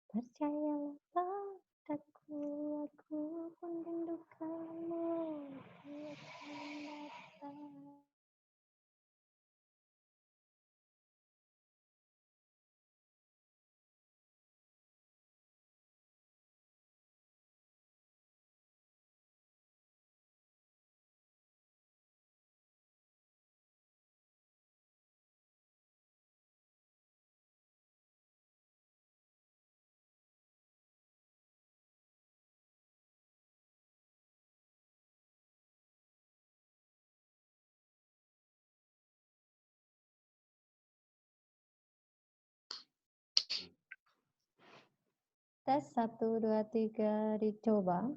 Percayalah padaku, aku pun rindu kamu. Dia akan datang. Tes 1, 2, 3 dicoba.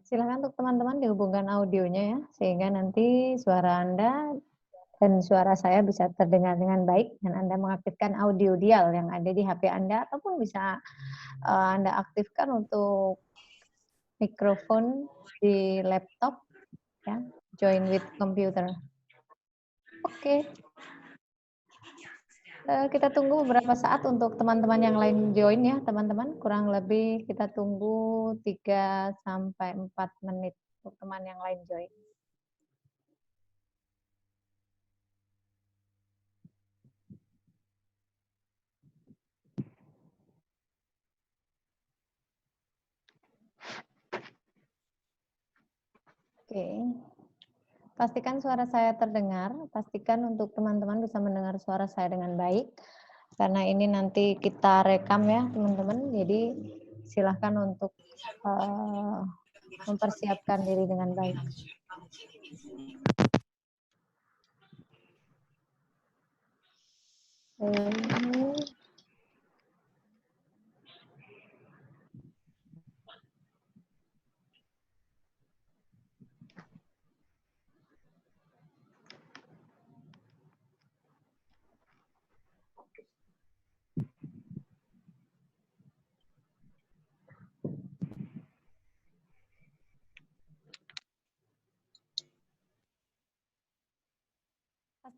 Silakan untuk teman-teman dihubungkan audionya ya, sehingga nanti suara Anda dan suara saya bisa terdengar dengan baik dan Anda mengaktifkan audio dial yang ada di HP Anda ataupun bisa Anda aktifkan untuk mikrofon di laptop ya, join with computer. Oke. Kita tunggu beberapa saat untuk teman-teman yang lain join ya, teman-teman. Kurang lebih kita tunggu 3 sampai 4 menit untuk teman yang lain join. Oke. Pastikan suara saya terdengar, pastikan untuk teman-teman bisa mendengar suara saya dengan baik. Karena ini nanti kita rekam ya, teman-teman. Jadi silahkan untuk mempersiapkan diri dengan baik.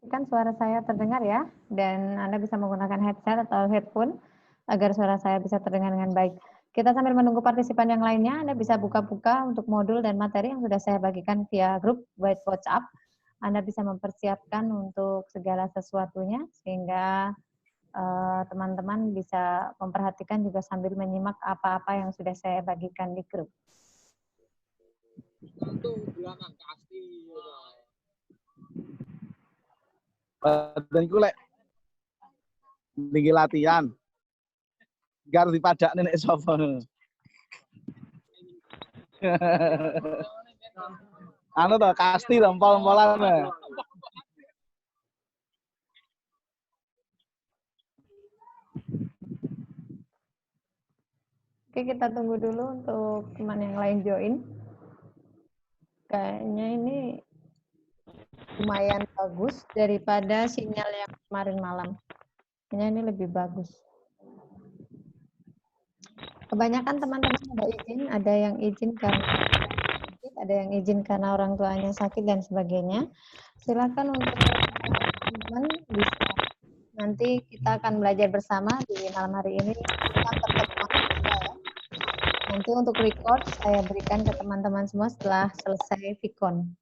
Pastikan suara saya terdengar ya, dan Anda bisa menggunakan headset atau headphone agar suara saya bisa terdengar dengan baik. Kita sambil menunggu partisipan yang lainnya, Anda bisa buka-buka untuk modul dan materi yang sudah saya bagikan via grup WhatsApp. Anda bisa mempersiapkan untuk segala sesuatunya, sehingga teman-teman bisa memperhatikan juga sambil menyimak apa-apa yang sudah saya bagikan di grup. Badanku lek tinggi latihan. Gar dipadak nenek sapa. Anu to kasti to empol-empolan. Oke, kita tunggu dulu untuk teman yang lain join. Kayaknya ini lumayan bagus daripada sinyal yang kemarin malam. Kayaknya ini lebih bagus. Kebanyakan teman-teman ada yang izin karena sakit, ada yang izin karena orang tuanya sakit dan sebagainya. Silakan untuk teman-teman bisa, nanti kita akan belajar bersama di malam hari ini tentang pertemuan kita ya. Nanti untuk record saya berikan ke teman-teman semua setelah selesai Vicon.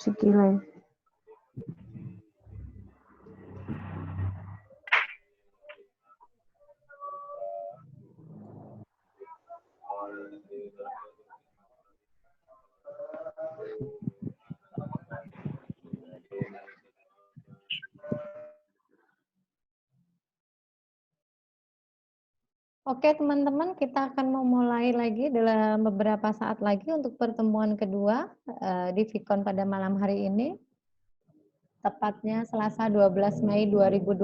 Sekilai. Oke teman-teman, kita akan memulai lagi dalam beberapa saat lagi untuk pertemuan kedua di Vicon pada malam hari ini. Tepatnya Selasa 12 Mei 2020.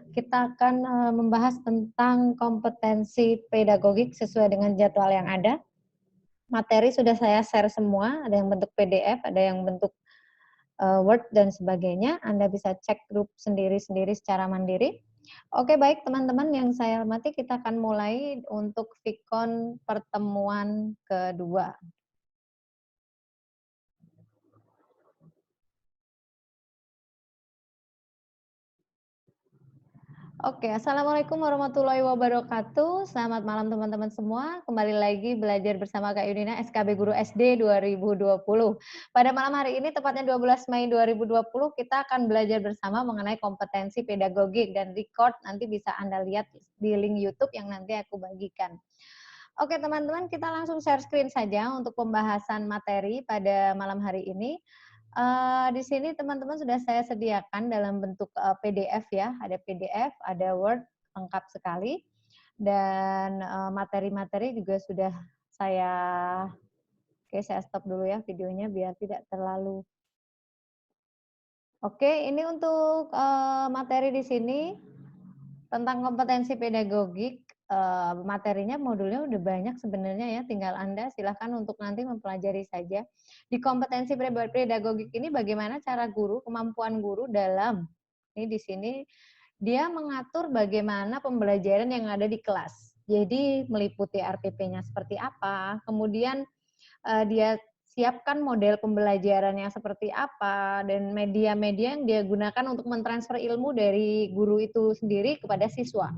Kita akan membahas tentang kompetensi pedagogik sesuai dengan jadwal yang ada. Materi sudah saya share semua, ada yang bentuk PDF, ada yang bentuk Word dan sebagainya. Anda bisa cek grup sendiri-sendiri secara mandiri. Oke, baik teman-teman yang saya hormati, kita akan mulai untuk Vicon pertemuan kedua. Oke, Assalamualaikum warahmatullahi wabarakatuh. Selamat malam teman-teman semua. Kembali lagi belajar bersama Kak Yunina, SKB Guru SD 2020. Pada malam hari ini, tepatnya 12 Mei 2020, kita akan belajar bersama mengenai kompetensi pedagogik dan record nanti bisa Anda lihat di link YouTube yang nanti aku bagikan. Oke teman-teman, kita langsung share screen saja untuk pembahasan materi pada malam hari ini. Di sini teman-teman sudah saya sediakan dalam bentuk PDF ya, ada PDF, ada Word, lengkap sekali. Dan materi-materi juga sudah saya, oke saya stop dulu ya videonya biar tidak terlalu. Oke, ini untuk materi di sini tentang kompetensi pedagogik. Materinya modulnya udah banyak sebenarnya ya, tinggal Anda silahkan untuk nanti mempelajari saja. Di kompetensi pedagogik ini bagaimana cara guru, kemampuan guru dalam, ini di sini dia mengatur bagaimana pembelajaran yang ada di kelas. Jadi meliputi RPP-nya seperti apa, kemudian dia siapkan model pembelajarannya seperti apa, dan media-media yang dia gunakan untuk mentransfer ilmu dari guru itu sendiri kepada siswa.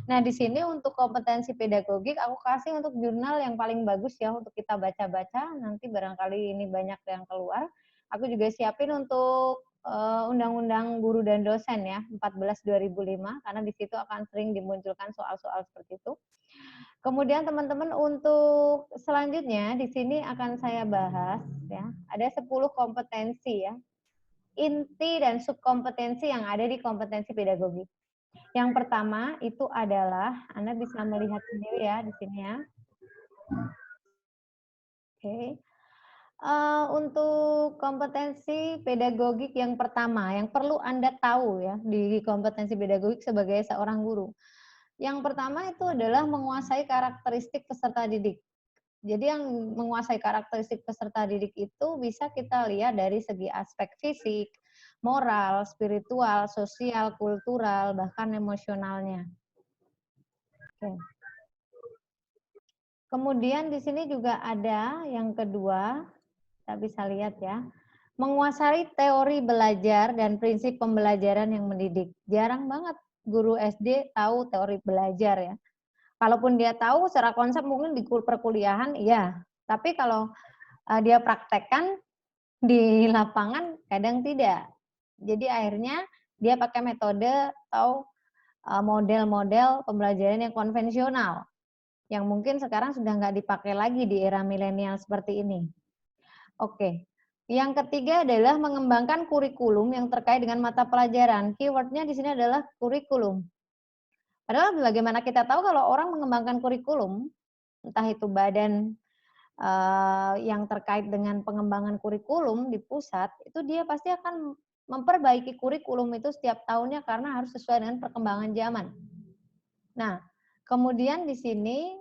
Nah, di sini untuk kompetensi pedagogik, aku kasih untuk jurnal yang paling bagus ya untuk kita baca-baca. Nanti barangkali ini banyak yang keluar. Aku juga siapin untuk Undang-Undang Guru dan Dosen ya, 14/2005, karena di situ akan sering dimunculkan soal-soal seperti itu. Kemudian teman-teman untuk selanjutnya di sini akan saya bahas ya, ada 10 kompetensi ya, inti dan subkompetensi yang ada di kompetensi pedagogik. Yang pertama itu adalah, Anda bisa melihat sendiri ya di sini ya. Oke. Untuk kompetensi pedagogik yang pertama, yang perlu Anda tahu ya di kompetensi pedagogik sebagai seorang guru. Yang pertama itu adalah menguasai karakteristik peserta didik. Jadi yang menguasai karakteristik peserta didik itu bisa kita lihat dari segi aspek fisik, moral, spiritual, sosial, kultural, bahkan emosionalnya. Oke. Kemudian di sini juga ada yang kedua, kita bisa lihat ya, menguasai teori belajar dan prinsip pembelajaran yang mendidik. Jarang banget guru SD tahu teori belajar ya. Kalaupun dia tahu secara konsep mungkin di perkuliahan, iya. Tapi kalau dia praktekkan di lapangan kadang tidak. Jadi akhirnya dia pakai metode atau model-model pembelajaran yang konvensional, yang mungkin sekarang sudah nggak dipakai lagi di era milenial seperti ini. Oke. Yang ketiga adalah mengembangkan kurikulum yang terkait dengan mata pelajaran. Keywordnya di sini adalah kurikulum. Padahal bagaimana kita tahu kalau orang mengembangkan kurikulum, entah itu badan yang terkait dengan pengembangan kurikulum di pusat, itu dia pasti akan memperbaiki kurikulum itu setiap tahunnya karena harus sesuai dengan perkembangan zaman. Nah, kemudian di sini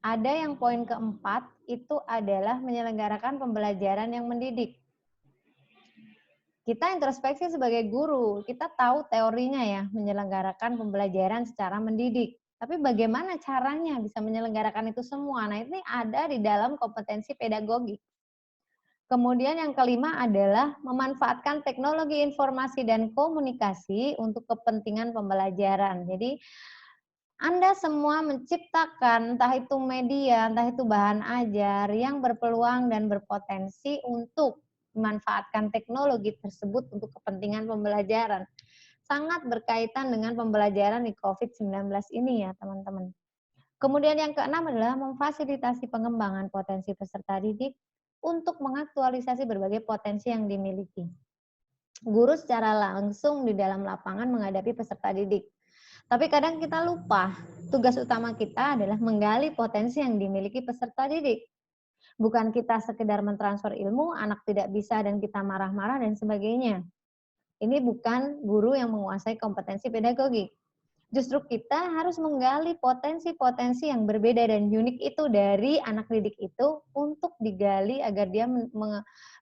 ada yang poin keempat, itu adalah menyelenggarakan pembelajaran yang mendidik. Kita introspeksi sebagai guru, kita tahu teorinya ya, menyelenggarakan pembelajaran secara mendidik. Tapi bagaimana caranya bisa menyelenggarakan itu semua? Nah, ini ada di dalam kompetensi pedagogi. Kemudian yang kelima adalah memanfaatkan teknologi informasi dan komunikasi untuk kepentingan pembelajaran. Jadi Anda semua menciptakan entah itu media, entah itu bahan ajar yang berpeluang dan berpotensi untuk memanfaatkan teknologi tersebut untuk kepentingan pembelajaran. Sangat berkaitan dengan pembelajaran di COVID-19 ini ya teman-teman. Kemudian yang keenam adalah memfasilitasi pengembangan potensi peserta didik untuk mengaktualisasi berbagai potensi yang dimiliki. Guru secara langsung di dalam lapangan menghadapi peserta didik. Tapi kadang kita lupa, tugas utama kita adalah menggali potensi yang dimiliki peserta didik. Bukan kita sekedar mentransfer ilmu, anak tidak bisa dan kita marah-marah dan sebagainya. Ini bukan guru yang menguasai kompetensi pedagogik. Justru kita harus menggali potensi-potensi yang berbeda dan unik itu dari anak didik itu untuk digali agar dia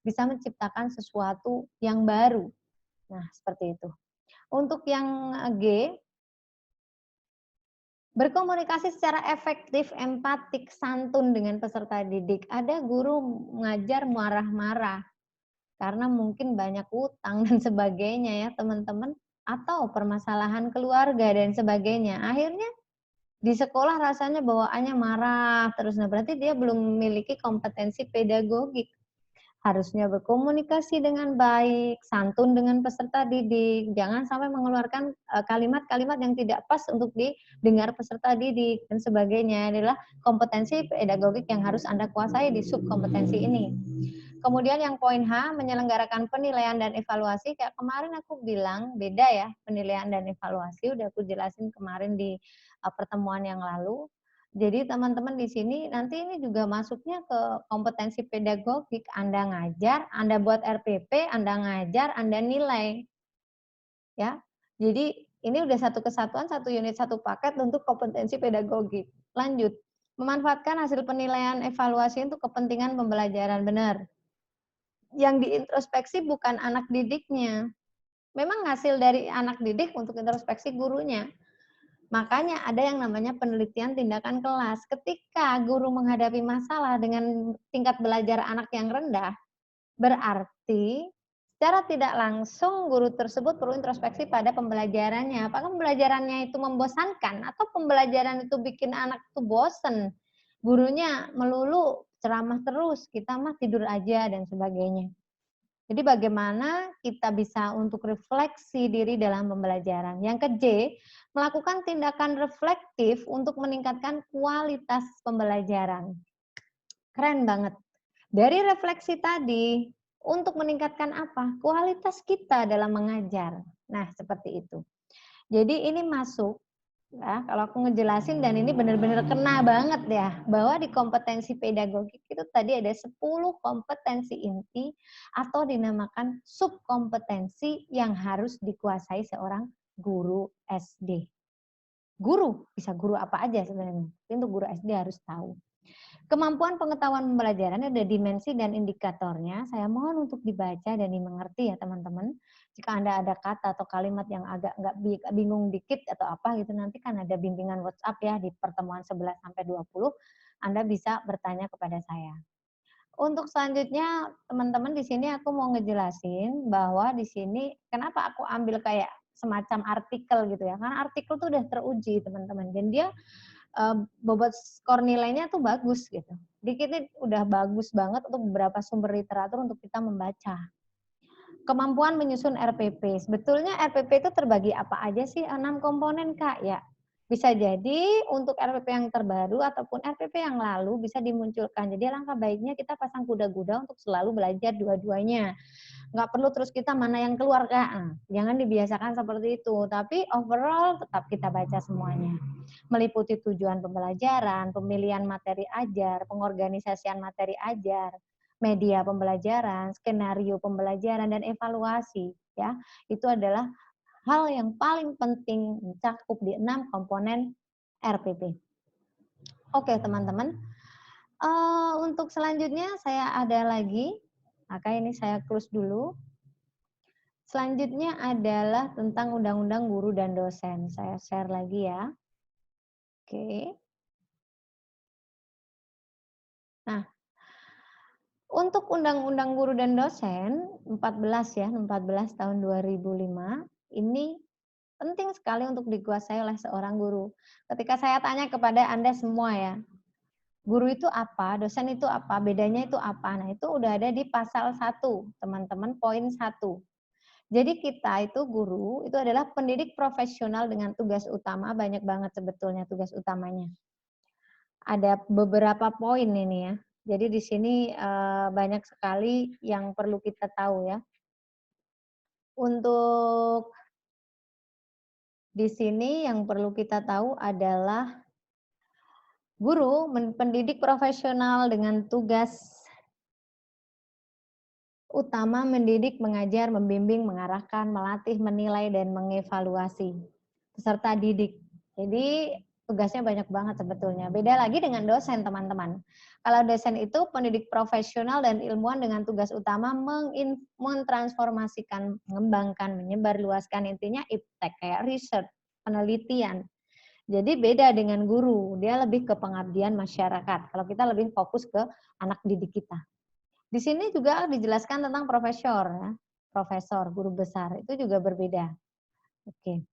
bisa menciptakan sesuatu yang baru. Nah, seperti itu. Untuk yang G, berkomunikasi secara efektif, empatik, santun dengan peserta didik. Ada guru mengajar marah-marah karena mungkin banyak utang dan sebagainya ya teman-teman, atau permasalahan keluarga dan sebagainya. Akhirnya di sekolah rasanya bawaannya marah terus. Nah, berarti dia belum memiliki kompetensi pedagogik. Harusnya berkomunikasi dengan baik, santun dengan peserta didik, jangan sampai mengeluarkan kalimat-kalimat yang tidak pas untuk didengar peserta didik dan sebagainya. Adalah kompetensi pedagogik yang harus Anda kuasai di subkompetensi ini. Kemudian yang poin H, menyelenggarakan penilaian dan evaluasi. Kayak kemarin aku bilang beda ya penilaian dan evaluasi, udah aku jelasin kemarin di pertemuan yang lalu. Jadi teman-teman di sini nanti ini juga masuknya ke kompetensi pedagogik. Anda ngajar, Anda buat RPP, Anda ngajar, Anda nilai. Ya. Jadi ini udah satu kesatuan, satu unit, satu paket untuk kompetensi pedagogik. Lanjut, memanfaatkan hasil penilaian evaluasi untuk kepentingan pembelajaran. Benar. Yang diintrospeksi bukan anak didiknya. Memang hasil dari anak didik untuk introspeksi gurunya. Makanya ada yang namanya penelitian tindakan kelas. Ketika guru menghadapi masalah dengan tingkat belajar anak yang rendah, berarti secara tidak langsung guru tersebut perlu introspeksi pada pembelajarannya. Apakah pembelajarannya itu membosankan atau pembelajaran itu bikin anak itu bosen? Gurunya melulu ceramah terus, kita mah tidur aja dan sebagainya. Jadi bagaimana kita bisa untuk refleksi diri dalam pembelajaran. Yang ke J, melakukan tindakan reflektif untuk meningkatkan kualitas pembelajaran. Keren banget. Dari refleksi tadi, untuk meningkatkan apa? Kualitas kita dalam mengajar. Nah, seperti itu. Jadi ini masuk, ya, kalau aku ngejelasin dan ini benar-benar kena banget ya, bahwa di kompetensi pedagogik itu tadi ada 10 kompetensi inti atau dinamakan subkompetensi yang harus dikuasai seorang guru SD. Guru, bisa guru apa aja sebenarnya, tapi untuk guru SD harus tahu. Kemampuan pengetahuan pembelajaran ada dimensi dan indikatornya. Saya mohon untuk dibaca dan dimengerti ya teman-teman. Jika Anda ada kata atau kalimat yang agak nggak bingung dikit atau apa gitu, nanti kan ada bimbingan WhatsApp ya di pertemuan 11 sampai 20. Anda bisa bertanya kepada saya. Untuk selanjutnya teman-teman di sini aku mau ngejelasin bahwa di sini kenapa aku ambil kayak semacam artikel gitu ya. Karena artikel tuh udah teruji teman-teman dan dia bobot skor nilainya tuh bagus gitu. Dikit ini udah bagus banget untuk beberapa sumber literatur untuk kita membaca. Kemampuan menyusun RPP. Sebetulnya RPP itu terbagi apa aja sih? 6 komponen, Kak, ya. Bisa jadi untuk RPP yang terbaru ataupun RPP yang lalu bisa dimunculkan. Jadi langkah baiknya kita pasang kuda-kuda untuk selalu belajar dua-duanya. Nggak perlu terus kita mana yang keluar, Kak. Nah, jangan dibiasakan seperti itu. Tapi overall tetap kita baca semuanya. Meliputi tujuan pembelajaran, pemilihan materi ajar, pengorganisasian materi ajar, media pembelajaran, skenario pembelajaran, dan evaluasi. Ya, itu adalah hal yang paling penting mencakup di 6 komponen RPP. Oke, teman-teman. Untuk selanjutnya saya ada lagi, maka ini saya close dulu. Selanjutnya adalah tentang Undang-Undang Guru dan Dosen. Saya share lagi ya. Oke. Nah, untuk Undang-Undang Guru dan Dosen 14 ya, 14 tahun 2005, ini penting sekali untuk dikuasai oleh seorang guru. Ketika saya tanya kepada Anda semua ya, guru itu apa, dosen itu apa, bedanya itu apa? Nah, itu udah ada di pasal 1, teman-teman, poin 1. Jadi kita itu guru, itu adalah pendidik profesional dengan tugas utama, banyak banget sebetulnya tugas utamanya. Ada beberapa poin ini ya. Jadi di sini banyak sekali yang perlu kita tahu ya. Untuk di sini yang perlu kita tahu adalah guru pendidik profesional dengan tugas utama mendidik, mengajar, membimbing, mengarahkan, melatih, menilai, dan mengevaluasi peserta didik. Jadi tugasnya banyak banget sebetulnya. Beda lagi dengan dosen, teman-teman. Kalau dosen itu pendidik profesional dan ilmuwan dengan tugas utama mentransformasikan, mengembangkan, menyebarluaskan, intinya iptek, kayak research, penelitian. Jadi beda dengan guru, dia lebih ke pengabdian masyarakat. Kalau kita lebih fokus ke anak didik kita. Di sini juga dijelaskan tentang profesor, ya. Profesor, guru besar, itu juga berbeda. Oke.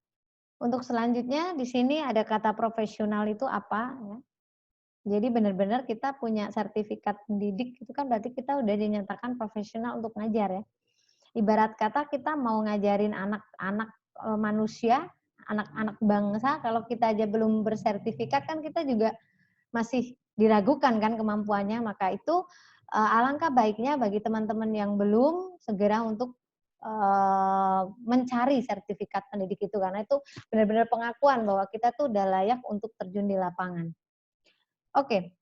Untuk selanjutnya di sini ada kata profesional itu apa? Ya. Jadi benar-benar kita punya sertifikat pendidik, itu kan berarti kita udah dinyatakan profesional untuk ngajar ya. Ibarat kata kita mau ngajarin anak-anak manusia, anak-anak bangsa, kalau kita aja belum bersertifikat kan kita juga masih diragukan kan kemampuannya, maka itu alangkah baiknya bagi teman-teman yang belum segera untuk mencari sertifikat pendidik itu, karena itu benar-benar pengakuan bahwa kita tuh udah layak untuk terjun di lapangan. Oke,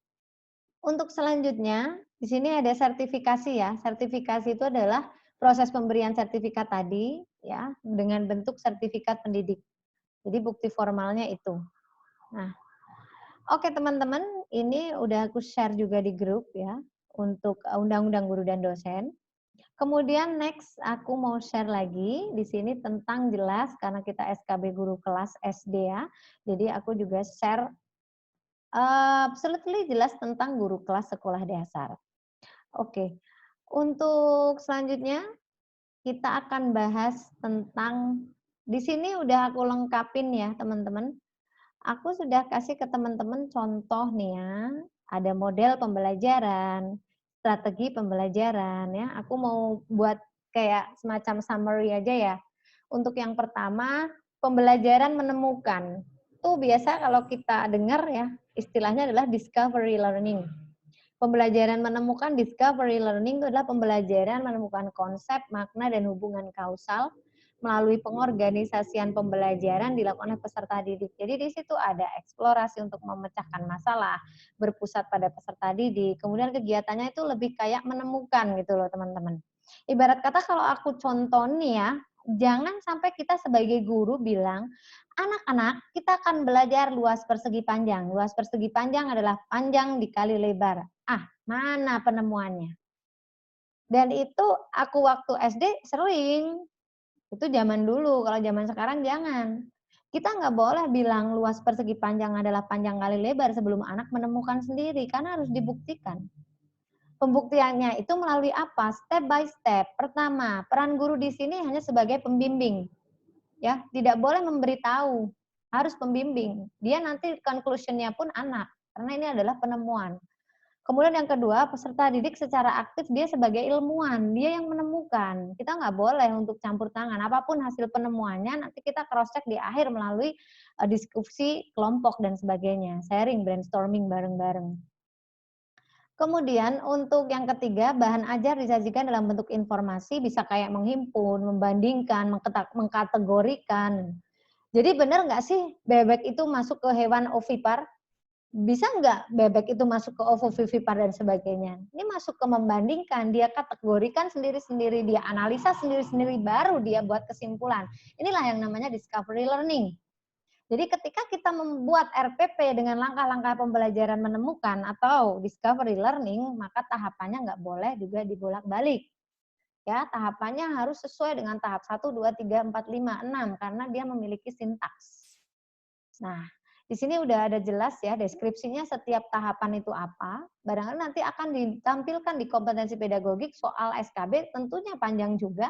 untuk selanjutnya di sini ada sertifikasi ya. Sertifikasi itu adalah proses pemberian sertifikat tadi ya dengan bentuk sertifikat pendidik. Jadi bukti formalnya itu. Nah, oke teman-teman, ini udah aku share juga di grup ya untuk Undang-Undang Guru dan Dosen. Kemudian next aku mau share lagi di sini tentang jelas karena kita SKB guru kelas SD ya. Jadi aku juga share absolutely jelas tentang guru kelas sekolah dasar. Oke. Untuk selanjutnya kita akan bahas tentang di sini udah aku lengkapin ya, teman-teman. Aku sudah kasih ke teman-teman contoh nih ya. Ada model pembelajaran, strategi pembelajaran ya. Aku mau buat kayak semacam summary aja ya. Untuk yang pertama, pembelajaran menemukan. Itu biasa kalau kita dengar ya, istilahnya adalah discovery learning. Pembelajaran menemukan, discovery learning itu adalah pembelajaran menemukan konsep, makna, dan hubungan kausal melalui pengorganisasian pembelajaran dilakukan oleh peserta didik. Jadi di situ ada eksplorasi untuk memecahkan masalah, berpusat pada peserta didik. Kemudian kegiatannya itu lebih kayak menemukan gitu loh teman-teman. Ibarat kata kalau aku contoh nih ya, jangan sampai kita sebagai guru bilang, anak-anak kita akan belajar luas persegi panjang. Luas persegi panjang adalah panjang dikali lebar. Mana penemuannya? Dan itu aku waktu SD sering. Itu zaman dulu, kalau zaman sekarang jangan. Kita nggak boleh bilang luas persegi panjang adalah panjang kali lebar sebelum anak menemukan sendiri, karena harus dibuktikan. Pembuktiannya itu melalui apa? Step by step. Pertama, peran guru di sini hanya sebagai pembimbing. Ya, tidak boleh memberitahu, harus pembimbing. Dia nanti conclusion-nya pun anak, karena ini adalah penemuan. Kemudian yang kedua, peserta didik secara aktif dia sebagai ilmuwan, dia yang menemukan. Kita nggak boleh untuk campur tangan. Apapun hasil penemuannya, nanti kita cross-check di akhir melalui diskusi kelompok dan sebagainya. Sharing, brainstorming bareng-bareng. Kemudian untuk yang ketiga, bahan ajar disajikan dalam bentuk informasi, bisa kayak menghimpun, membandingkan, mengkategorikan. Jadi benar nggak sih bebek itu masuk ke hewan ovipar? Bisa nggak bebek itu masuk ke ovovivipar dan sebagainya? Ini masuk ke membandingkan, dia kategorikan sendiri-sendiri, dia analisa sendiri-sendiri, baru dia buat kesimpulan. Inilah yang namanya discovery learning. Jadi ketika kita membuat RPP dengan langkah-langkah pembelajaran menemukan atau discovery learning, maka tahapannya nggak boleh juga dibolak-balik. Ya, tahapannya harus sesuai dengan tahap 1, 2, 3, 4, 5, 6 karena dia memiliki sintaks. Nah, di sini udah ada jelas ya deskripsinya setiap tahapan itu apa. Barangkali nanti akan ditampilkan di kompetensi pedagogik soal SKB tentunya panjang juga.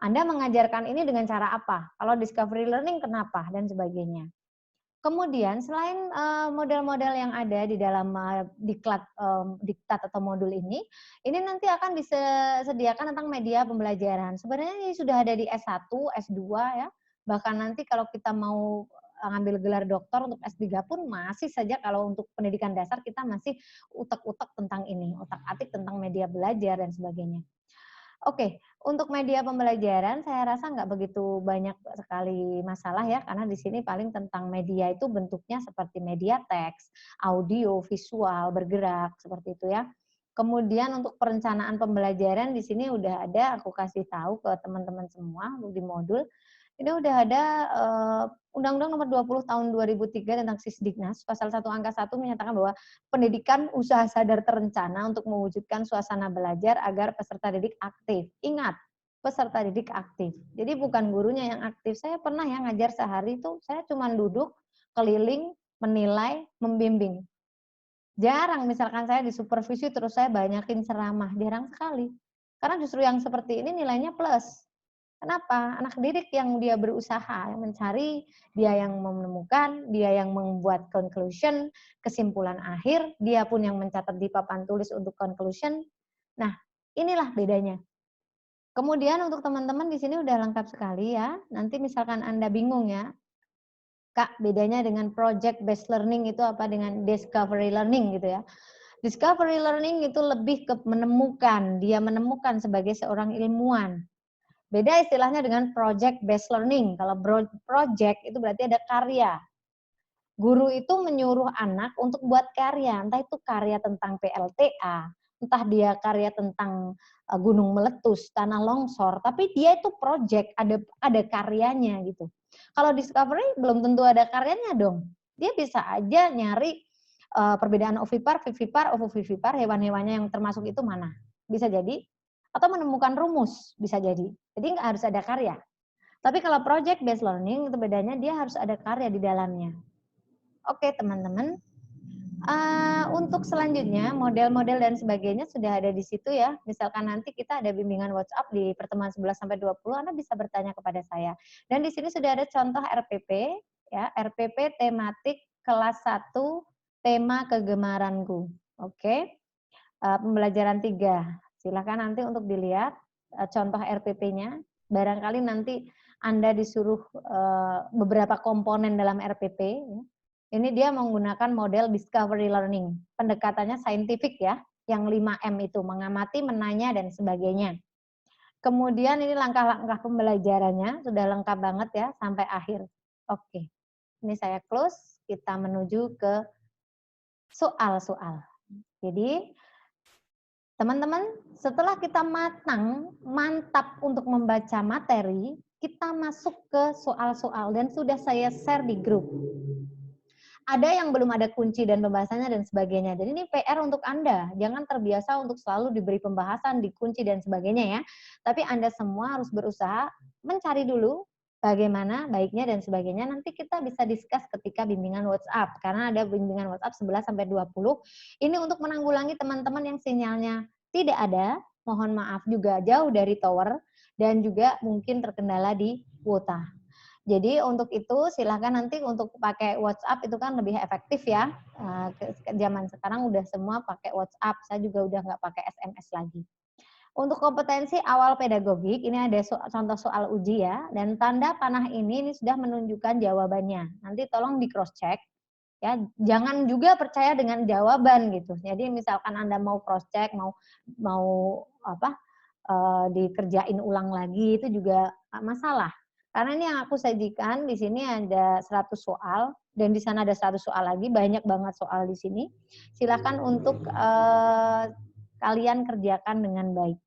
Anda mengajarkan ini dengan cara apa? Kalau discovery learning kenapa dan sebagainya. Kemudian selain model-model yang ada di dalam diktat atau modul ini nanti akan disediakan tentang media pembelajaran. Sebenarnya ini sudah ada di S1, S2 ya. Bahkan nanti kalau kita mau ngambil gelar doktor untuk S3 pun masih saja kalau untuk pendidikan dasar kita masih utek-utek tentang ini, utak-atik tentang media belajar dan sebagainya. Oke, untuk media pembelajaran saya rasa nggak begitu banyak sekali masalah ya, karena di sini paling tentang media itu bentuknya seperti media teks, audio, visual, bergerak, seperti itu ya. Kemudian untuk perencanaan pembelajaran di sini udah ada, aku kasih tahu ke teman-teman semua di modul. Ini udah ada Undang-Undang Nomor 20 Tahun 2003 tentang Sisdiknas, pasal 1 angka 1 menyatakan bahwa pendidikan usaha sadar terencana untuk mewujudkan suasana belajar agar peserta didik aktif. Ingat, peserta didik aktif. Jadi bukan gurunya yang aktif. Saya pernah ya ngajar sehari itu, saya cuma duduk, keliling, menilai, membimbing. Jarang misalkan saya disupervisi terus saya banyakin ceramah, jarang sekali. Karena justru yang seperti ini nilainya plus. Kenapa? Anak didik yang dia berusaha, yang mencari, dia yang menemukan, dia yang membuat conclusion, kesimpulan akhir, dia pun yang mencatat di papan tulis untuk conclusion. Nah, inilah bedanya. Kemudian untuk teman-teman di sini udah lengkap sekali ya. Nanti misalkan Anda bingung ya, Kak, bedanya dengan project based learning itu apa dengan discovery learning gitu ya. Discovery learning itu lebih ke menemukan, dia menemukan sebagai seorang ilmuwan. Beda istilahnya dengan project based learning. Kalau project itu berarti ada karya. Guru itu menyuruh anak untuk buat karya, entah itu karya tentang PLTA, entah dia karya tentang gunung meletus, tanah longsor, tapi dia itu project, ada karyanya gitu. Kalau discovery belum tentu ada karyanya dong. Dia bisa aja nyari perbedaan ovipar, vivipar, ovovivipar, hewan-hewannya yang termasuk itu mana. Bisa jadi. Atau menemukan rumus, bisa jadi. Jadi nggak harus ada karya. Tapi kalau project based learning itu bedanya dia harus ada karya di dalamnya. Oke teman-teman, untuk selanjutnya model-model dan sebagainya sudah ada di situ ya. Misalkan nanti kita ada bimbingan WhatsApp di pertemuan 11-20, Anda bisa bertanya kepada saya. Dan di sini sudah ada contoh RPP, ya, RPP tematik kelas 1, tema kegemaranku. Oke, pembelajaran 3. Silakan nanti untuk dilihat contoh RPP-nya. Barangkali nanti Anda disuruh beberapa komponen dalam RPP. Ya. Ini dia menggunakan model discovery learning. Pendekatannya saintifik ya, yang 5M itu, mengamati, menanya, dan sebagainya. Kemudian ini langkah-langkah pembelajarannya, sudah lengkap banget ya, sampai akhir. Oke, ini saya close, kita menuju ke soal-soal. Jadi, teman-teman, setelah kita mantap untuk membaca materi, kita masuk ke soal-soal dan sudah saya share di grup. Ada yang belum ada kunci dan pembahasannya dan sebagainya. Jadi ini PR untuk Anda. Jangan terbiasa untuk selalu diberi pembahasan, dikunci dan sebagainya ya. Tapi Anda semua harus berusaha mencari dulu bagaimana baiknya dan sebagainya. Nanti kita bisa discuss ketika bimbingan WhatsApp. Karena ada bimbingan WhatsApp 11-20. Ini untuk menanggulangi teman-teman yang sinyalnya tidak ada. Mohon maaf juga jauh dari tower. Dan juga mungkin terkendala di kuota. Jadi untuk itu silakan nanti untuk pakai WhatsApp itu kan lebih efektif ya. Zaman sekarang udah semua pakai WhatsApp. Saya juga udah nggak pakai SMS lagi. Untuk kompetensi awal pedagogik, ini ada contoh soal uji ya. Dan tanda panah ini sudah menunjukkan jawabannya. Nanti tolong di cross check. Ya, jangan juga percaya dengan jawaban gitu. Jadi misalkan Anda mau cross check, mau dikerjain ulang lagi itu juga masalah. Karena ini yang aku sajikan di sini ada 100 soal dan di sana ada 100 soal lagi, banyak banget soal di sini. Silakan untuk kalian kerjakan dengan baik.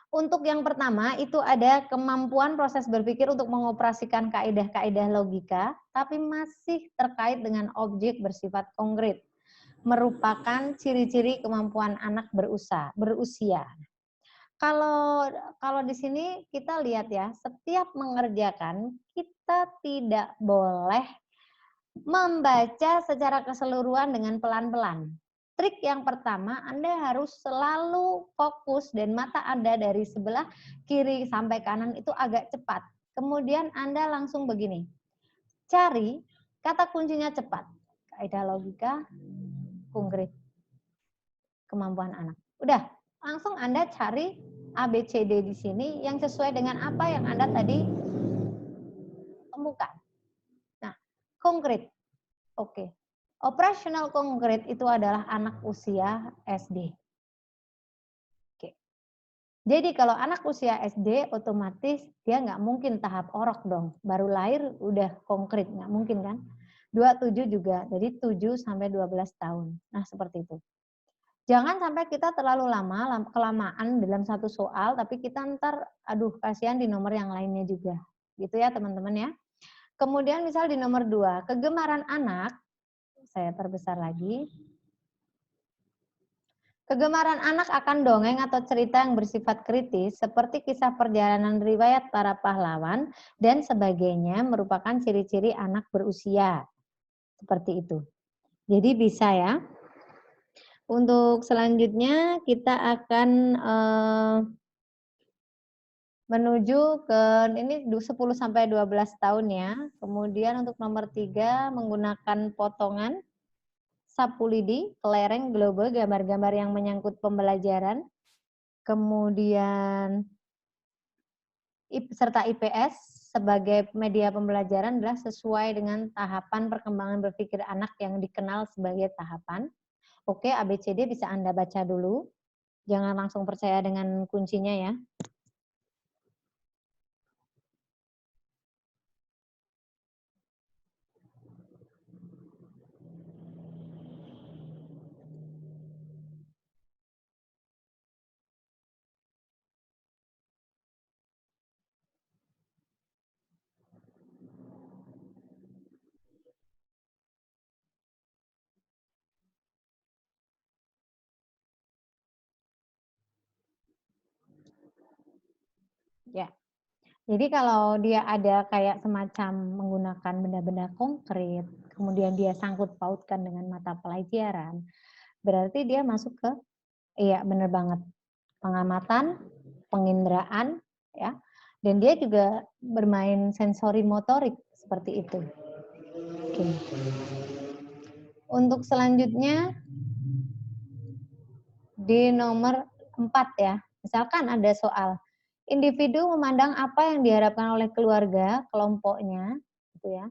Untuk yang pertama itu ada kemampuan proses berpikir untuk mengoperasikan kaidah-kaidah logika, tapi masih terkait dengan objek bersifat konkret. Merupakan ciri-ciri kemampuan anak berusia. Kalau di sini kita lihat ya, setiap mengerjakan kita tidak boleh membaca secara keseluruhan dengan pelan-pelan. Trik yang pertama, Anda harus selalu fokus dan mata Anda dari sebelah kiri sampai kanan itu agak cepat. Kemudian Anda langsung begini, cari kata kuncinya cepat. Kaidah logika, konkret, kemampuan anak. Udah, langsung Anda cari ABCD di sini yang sesuai dengan apa yang Anda tadi temukan. Nah, konkret. Oke. Operasional konkret itu adalah anak usia SD. Oke. Jadi kalau anak usia SD, otomatis dia nggak mungkin tahap orok dong. Baru lahir udah konkret, nggak mungkin kan? 27 juga, jadi 7 sampai 12 tahun. Nah, seperti itu. Jangan sampai kita terlalu lama, kelamaan dalam satu soal, tapi kita ntar, aduh kasihan di nomor yang lainnya juga. Gitu ya teman-teman ya. Kemudian misal di nomor 2, kegemaran anak, saya perbesar lagi. Kegemaran anak akan dongeng atau cerita yang bersifat kritis, seperti kisah perjalanan riwayat para pahlawan, dan sebagainya merupakan ciri-ciri anak berusia. Seperti itu. Jadi bisa ya. Untuk selanjutnya kita akan menuju ke ini 10 sampai 12 tahun ya. Kemudian untuk nomor 3 menggunakan potongan, sapu lidi, kelereng, globe, gambar-gambar yang menyangkut pembelajaran. Kemudian serta IPS sebagai media pembelajaran adalah sesuai dengan tahapan perkembangan berpikir anak yang dikenal sebagai tahapan. Oke, ABCD bisa Anda baca dulu. Jangan langsung percaya dengan kuncinya ya. Ya. Jadi kalau dia ada kayak semacam menggunakan benda-benda konkret, kemudian dia sangkut pautkan dengan mata pelajaran, berarti dia masuk ke, iya benar banget, pengamatan, penginderaan, ya, dan dia juga bermain sensori motorik seperti itu. Oke. Untuk selanjutnya di nomor 4 ya, misalkan ada soal individu memandang apa yang diharapkan oleh keluarga, kelompoknya, gitu ya,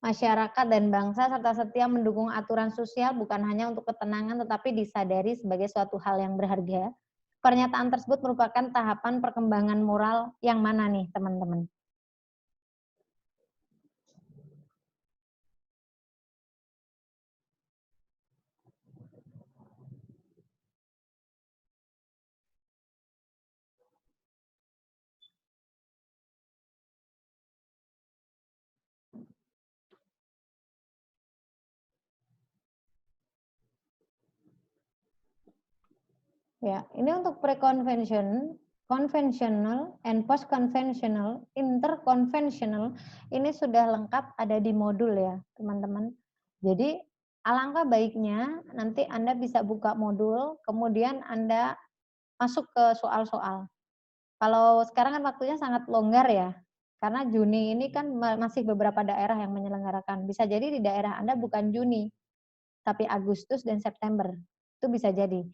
masyarakat dan bangsa serta setia mendukung aturan sosial bukan hanya untuk ketenangan tetapi disadari sebagai suatu hal yang berharga. Pernyataan tersebut merupakan tahapan perkembangan moral yang mana nih teman-teman? Ya, ini untuk pre-convention, conventional, and post-conventional, interconventional, ini sudah lengkap ada di modul ya, teman-teman. Jadi, alangkah baiknya nanti Anda bisa buka modul, kemudian Anda masuk ke soal-soal. Kalau sekarang kan waktunya sangat longgar ya, karena Juni ini kan masih beberapa daerah yang menyelenggarakan. Bisa jadi di daerah Anda bukan Juni, tapi Agustus dan September. Itu bisa jadi.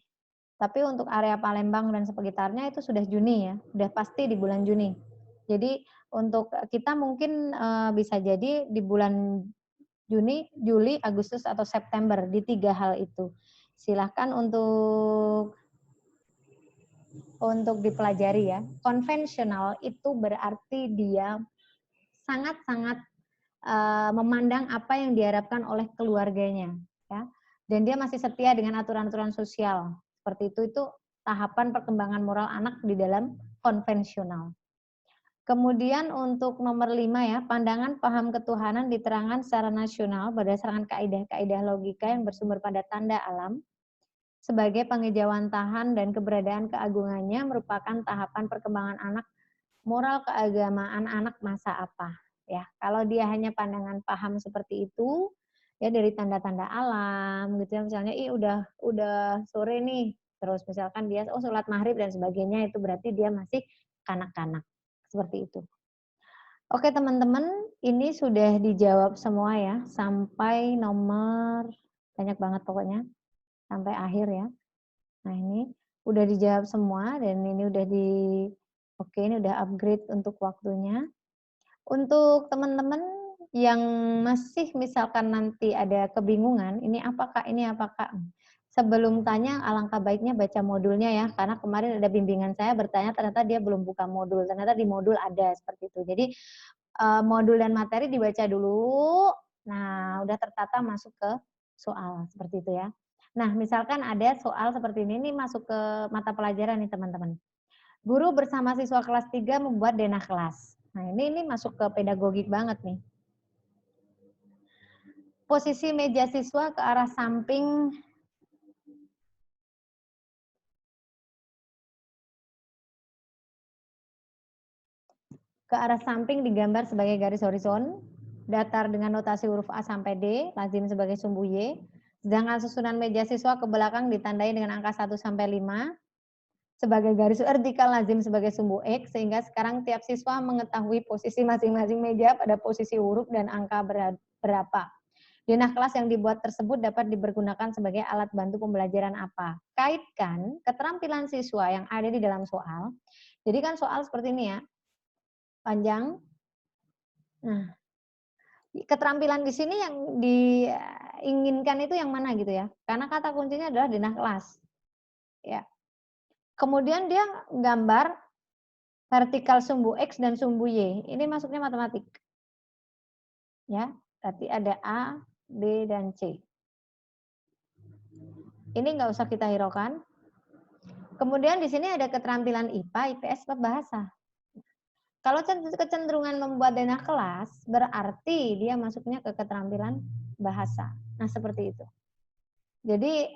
Tapi untuk area Palembang dan sekitarnya itu sudah Juni ya, sudah pasti di bulan Juni. Jadi untuk kita mungkin bisa jadi di bulan Juni, Juli, Agustus atau September di 3 hal itu. Silahkan untuk dipelajari ya. Konvensional itu berarti dia sangat-sangat memandang apa yang diharapkan oleh keluarganya, ya. Dan dia masih setia dengan aturan-aturan sosial. Seperti itu tahapan perkembangan moral anak di dalam konvensional. Kemudian untuk nomor 5 ya, pandangan paham ketuhanan diterangkan secara nasional berdasarkan kaidah-kaidah logika yang bersumber pada tanda alam. Sebagai pengejauhan tahan dan keberadaan keagungannya merupakan tahapan perkembangan anak, moral keagamaan anak masa apa. Ya, kalau dia hanya pandangan paham seperti itu, ya dari tanda-tanda alam gitu ya, misalnya udah sore nih, terus misalkan dia sholat maghrib dan sebagainya, itu berarti dia masih kanak-kanak. Seperti itu. Oke teman-teman, ini sudah dijawab semua ya, sampai nomor, banyak banget pokoknya, sampai akhir ya. Nah ini udah dijawab semua dan ini udah oke ini udah upgrade untuk waktunya. Untuk teman-teman yang masih misalkan nanti ada kebingungan, ini apakah, sebelum tanya alangkah baiknya baca modulnya ya, karena kemarin ada bimbingan saya bertanya ternyata dia belum buka modul, ternyata di modul ada seperti itu. Jadi modul dan materi dibaca dulu, nah udah tertata masuk ke soal, seperti itu ya. Nah misalkan ada soal seperti ini masuk ke mata pelajaran nih teman-teman. Guru bersama siswa kelas 3 membuat denah kelas. Nah ini masuk ke pedagogik banget nih. Posisi meja siswa ke arah samping digambar sebagai garis horizon, datar dengan notasi huruf A sampai D, lazim sebagai sumbu Y, sedangkan susunan meja siswa ke belakang ditandai dengan angka 1 sampai 5, sebagai garis vertikal lazim sebagai sumbu X, sehingga sekarang tiap siswa mengetahui posisi masing-masing meja pada posisi huruf dan angka berapa. Denah kelas yang dibuat tersebut dapat dipergunakan sebagai alat bantu pembelajaran apa? Kaitkan keterampilan siswa yang ada di dalam soal. Jadi kan soal seperti ini ya, panjang. Nah, keterampilan di sini yang diinginkan itu yang mana gitu ya? Karena kata kuncinya adalah denah kelas. Ya. Kemudian dia gambar vertikal sumbu X dan sumbu Y. Ini masuknya matematik. Ya, berarti ada A, B, dan C. Ini nggak usah kita hiraukan. Kemudian di sini ada keterampilan IPA, IPS, bahasa. Kalau kecenderungan membuat denah kelas, berarti dia masuknya ke keterampilan bahasa. Nah, seperti itu. Jadi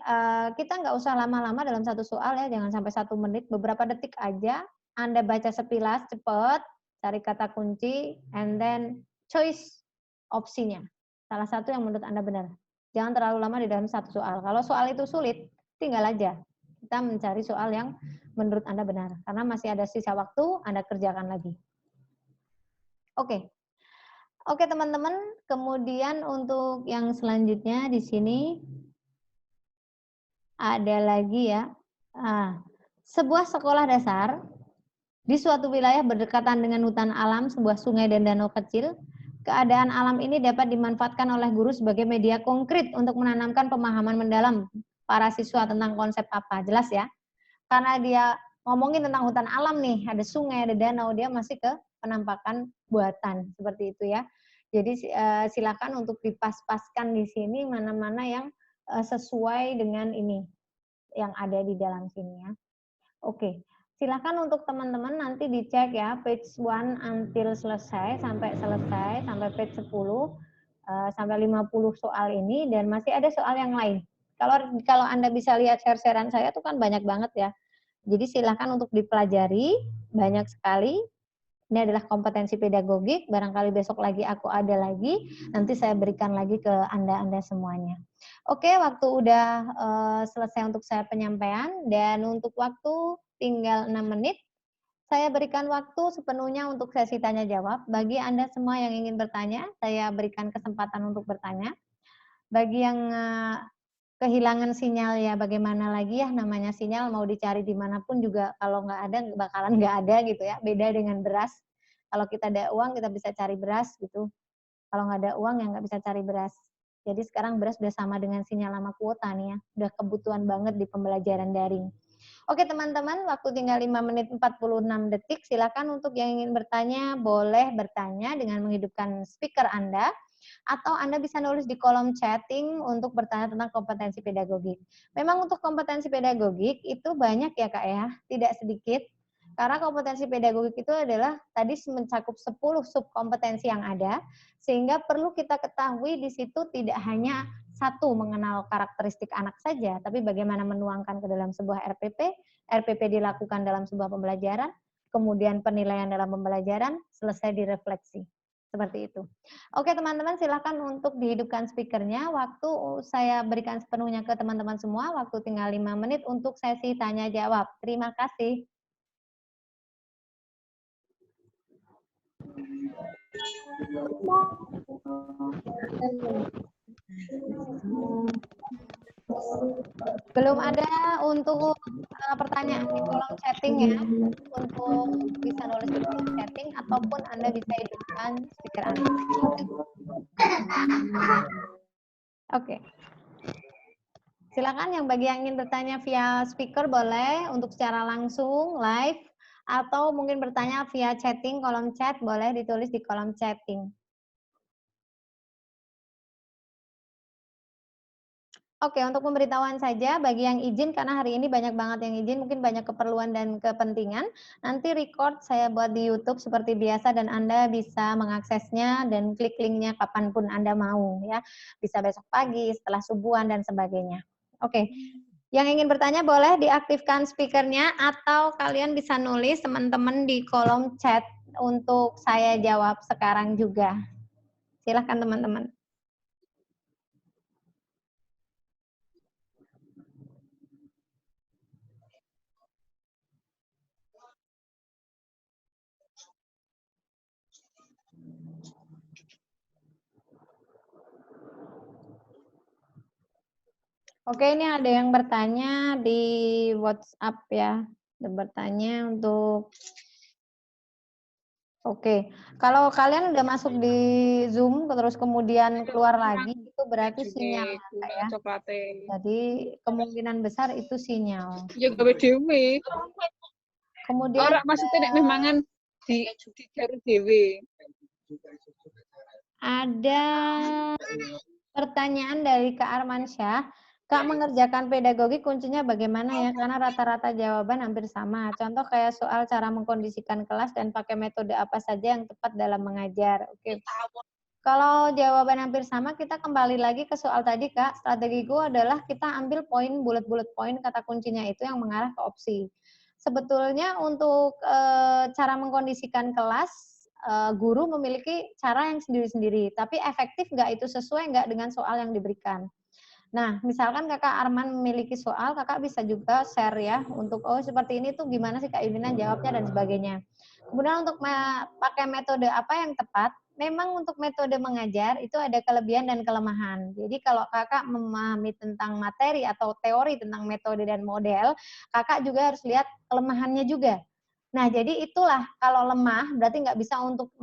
kita nggak usah lama-lama dalam satu soal ya, jangan sampai 1 menit, beberapa detik aja. Anda baca sepilas, cepat, cari kata kunci, and then choice opsinya. Salah satu yang menurut Anda benar. Jangan terlalu lama di dalam satu soal. Kalau soal itu sulit, tinggal aja. Kita mencari soal yang menurut Anda benar. Karena masih ada sisa waktu, Anda kerjakan lagi. Oke. Oke teman-teman, kemudian untuk yang selanjutnya di sini ada lagi ya. Nah, sebuah sekolah dasar di suatu wilayah berdekatan dengan hutan alam, sebuah sungai dan danau kecil. Keadaan alam ini dapat dimanfaatkan oleh guru sebagai media konkret untuk menanamkan pemahaman mendalam para siswa tentang konsep apa. Jelas ya? Karena dia ngomongin tentang hutan alam nih, ada sungai, ada danau, dia masih ke penampakan buatan seperti itu ya. Jadi silakan untuk dipas-paskan di sini mana-mana yang sesuai dengan ini yang ada di dalam sini ya. Oke, silakan untuk teman-teman nanti dicek ya page 1 until selesai sampai page 10 sampai 50 soal ini, dan masih ada soal yang lain. Kalau Anda bisa lihat share-sharean saya tuh kan banyak banget ya. Jadi silakan untuk dipelajari, banyak sekali. Ini adalah kompetensi pedagogik, barangkali besok lagi aku ada lagi, nanti saya berikan lagi ke Anda semuanya. Oke, waktu udah selesai untuk saya penyampaian, dan untuk waktu tinggal 6 menit, saya berikan waktu sepenuhnya untuk sesi tanya jawab. Bagi Anda semua yang ingin bertanya, saya berikan kesempatan untuk bertanya. Bagi yang kehilangan sinyal ya bagaimana lagi ya, namanya sinyal mau dicari dimanapun juga kalau nggak ada bakalan nggak ada gitu ya. Beda dengan beras, kalau kita ada uang kita bisa cari beras gitu. Kalau nggak ada uang ya nggak bisa cari beras. Jadi sekarang beras udah sama dengan sinyal sama kuota nih ya, udah kebutuhan banget di pembelajaran daring. Oke teman-teman, waktu tinggal 5 menit 46 detik, silakan untuk yang ingin bertanya boleh bertanya dengan menghidupkan speaker Anda. Atau Anda bisa nulis di kolom chatting untuk bertanya tentang kompetensi pedagogik. Memang untuk kompetensi pedagogik itu banyak ya Kak ya, tidak sedikit. Karena kompetensi pedagogik itu adalah tadi mencakup 10 subkompetensi yang ada, sehingga perlu kita ketahui di situ tidak hanya satu mengenal karakteristik anak saja, tapi bagaimana menuangkan ke dalam sebuah RPP, RPP dilakukan dalam sebuah pembelajaran, kemudian penilaian dalam pembelajaran, selesai direfleksi. Seperti itu. Oke teman-teman, silakan untuk dihidupkan speakernya. Waktu saya berikan sepenuhnya ke teman-teman semua. Waktu tinggal 5 menit untuk sesi tanya jawab. Terima kasih. Belum ada untuk pertanyaan di kolom chatting ya. Untuk bisa nulis di kolom chatting ataupun Anda bisa hidupkan speaker Anda. Oke. Silakan yang bagi yang ingin bertanya via speaker boleh, untuk secara langsung live atau mungkin bertanya via chatting, kolom chat boleh ditulis di kolom chatting. Oke, untuk pemberitahuan saja bagi yang izin, karena hari ini banyak banget yang izin, mungkin banyak keperluan dan kepentingan. Nanti record saya buat di YouTube seperti biasa dan Anda bisa mengaksesnya dan klik linknya kapanpun Anda mau ya. Bisa besok pagi, setelah subuhan dan sebagainya. Oke, yang ingin bertanya boleh diaktifkan speakernya atau kalian bisa nulis teman-teman di kolom chat untuk saya jawab sekarang juga. Silahkan teman-teman. Oke, ini ada yang bertanya di WhatsApp ya. Ada bertanya untuk Oke, kalau kalian udah masuk di Zoom terus kemudian keluar lagi itu berarti sinyal ya. Jadi kemungkinan besar itu sinyal. Ya gawe dhewe. Kemudian ora maksudnya nek memangan di garu dhewe. Ada pertanyaan dari Kak Armansyah. Kak, mengerjakan pedagogi kuncinya bagaimana ya? Karena rata-rata jawaban hampir sama. Contoh kayak soal cara mengkondisikan kelas dan pakai metode apa saja yang tepat dalam mengajar. Oke. Kalau jawaban hampir sama, kita kembali lagi ke soal tadi, Kak. Strategiku adalah kita ambil poin, bullet-bullet poin, kata kuncinya itu yang mengarah ke opsi. Sebetulnya untuk cara mengkondisikan kelas, guru memiliki cara yang sendiri-sendiri. Tapi efektif nggak itu sesuai nggak dengan soal yang diberikan. Nah, misalkan Kakak Arman memiliki soal, Kakak bisa juga share ya, untuk, oh seperti ini tuh gimana sih Kak Ivina jawabnya dan sebagainya. Kemudian untuk pakai metode apa yang tepat, memang untuk metode mengajar itu ada kelebihan dan kelemahan. Jadi kalau Kakak memahami tentang materi atau teori tentang metode dan model, Kakak juga harus lihat kelemahannya juga. Nah, jadi itulah kalau lemah berarti nggak bisa untuk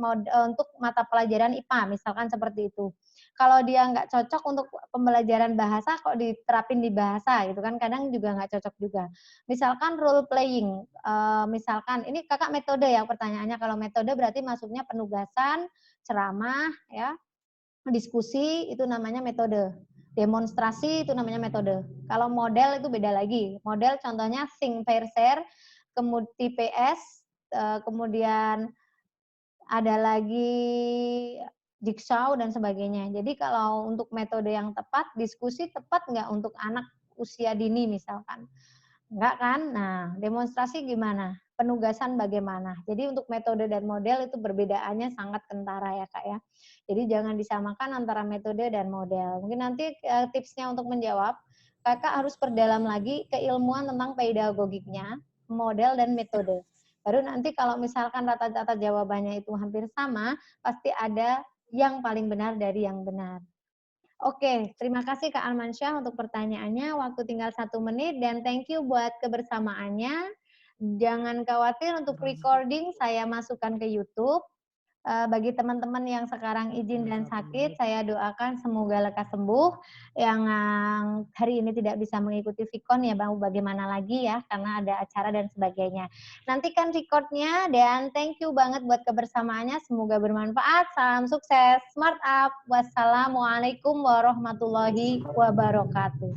mata pelajaran IPA, misalkan seperti itu. Kalau dia nggak cocok untuk pembelajaran bahasa, kok diterapin di bahasa gitu kan, kadang juga nggak cocok juga. Misalkan role playing, misalkan ini Kakak metode ya pertanyaannya, kalau metode berarti maksudnya penugasan, ceramah, ya, diskusi itu namanya metode. Demonstrasi itu namanya metode. Kalau model itu beda lagi. Model contohnya think, pair, share, kemudian TPS, kemudian ada lagi jigsaw dan sebagainya. Jadi kalau untuk metode yang tepat, diskusi tepat nggak untuk anak usia dini misalkan? Enggak kan? Nah, demonstrasi gimana? Penugasan bagaimana? Jadi untuk metode dan model itu perbedaannya sangat kentara ya Kak ya. Jadi jangan disamakan antara metode dan model. Mungkin nanti tipsnya untuk menjawab, Kakak harus perdalam lagi keilmuan tentang pedagogiknya, model dan metode. Baru nanti kalau misalkan rata-rata jawabannya itu hampir sama, pasti ada yang paling benar dari yang benar. Oke, terima kasih Kak Armansyah untuk pertanyaannya. Waktu tinggal 1 menit dan thank you buat kebersamaannya. Jangan khawatir untuk recording saya masukkan ke YouTube. Bagi teman-teman yang sekarang izin dan sakit, saya doakan semoga lekas sembuh. Yang hari ini tidak bisa mengikuti Vikon ya Bang, bagaimana lagi ya, karena ada acara dan sebagainya. Nantikan recordnya dan thank you banget buat kebersamaannya. Semoga bermanfaat. Salam sukses. Smart Up. Wassalamualaikum warahmatullahi wabarakatuh.